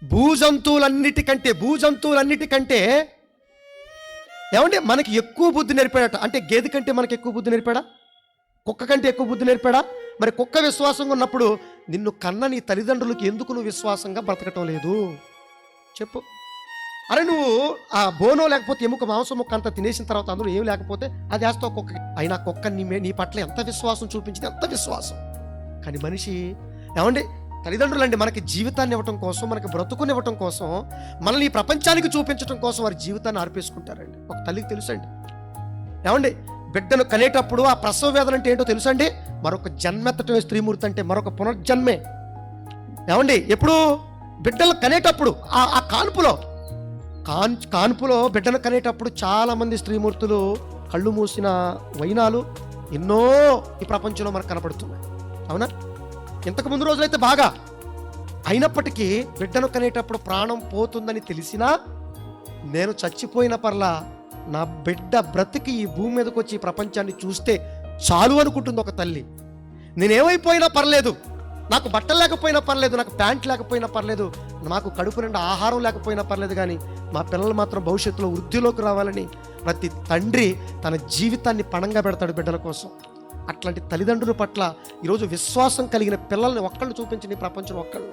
భూజంతువులన్నిటికంటే ఏమంటే మనకి ఎక్కువ బుద్ధి నేర్పాడట. అంటే గేదె కంటే మనకి ఎక్కువ బుద్ధి నేర్పాడా? కుక్క కంటే ఎక్కువ బుద్ధి నేర్పాడా? మరి కుక్క విశ్వాసంగా ఉన్నప్పుడు నిన్ను కన్న నీ తల్లిదండ్రులకి ఎందుకు నువ్వు విశ్వాసంగా బ్రతకటం లేదు చెప్పు. అరే నువ్వు ఆ బోనో లేకపోతే ఎముక మాంసం ముక్క అంతా తినేసిన తర్వాత అందులో ఏమి లేకపోతే అది వేస్తావు కుక్క. అయినా కుక్క నీ పట్ల ఎంత విశ్వాసం చూపించింది, ఎంత విశ్వాసం. కానీ మనిషి ఏమండి, తల్లిదండ్రులు అండి మనకి జీవితాన్ని ఇవ్వటం కోసం, మనకి బ్రతుకుని ఇవ్వటం కోసం, మనల్ని ఈ ప్రపంచానికి చూపించడం కోసం వారి జీవితాన్ని ఆర్పేసుకుంటారండి. ఒక తల్లికి తెలుసండి ఏమండి, బిడ్డను కనేటప్పుడు ఆ ప్రసవ వేదన అంటే ఏంటో తెలుసండి. మరొక జన్మెత్తటమే స్త్రీమూర్తి అంటే, మరొక పునర్జన్మే. ఏమండి, ఎప్పుడు బిడ్డలు కనేటప్పుడు ఆ కాన్పులో బిడ్డను కనేటప్పుడు చాలామంది స్త్రీమూర్తులు కళ్ళు మూసిన వైనాలు ఎన్నో ఈ ప్రపంచంలో మనకు కనపడుతున్నాయి. అవునా? ఇంతకు ముందు రోజులైతే బాగా, అయినప్పటికీ బిడ్డను కనేటప్పుడు ప్రాణం పోతుందని తెలిసినా నేను చచ్చిపోయిన పర్లా నా బిడ్డ బ్రతికి ఈ భూమి మీదకి వచ్చి ఈ ప్రపంచాన్ని చూస్తే చాలు అనుకుంటుంది ఒక తల్లి. నేనేమైపోయినా పర్లేదు, నాకు బట్టలు లేకపోయినా పర్లేదు, నాకు ప్యాంట్ లేకపోయినా పర్లేదు, నాకు కడుపు నిండా ఆహారం లేకపోయినా పర్లేదు, కానీ మా పిల్లలు మాత్రం భవిష్యత్తులో వృద్ధిలోకి రావాలని ప్రతి తండ్రి తన జీవితాన్ని పణంగా పెడతాడు బిడ్డల కోసం. అట్లాంటి తల్లిదండ్రుల పట్ల ఈరోజు విశ్వాసం కలిగిన పిల్లల్ని ఒక్కళ్ళు చూపించండి ప్రపంచంలో ఒక్కళ్ళు.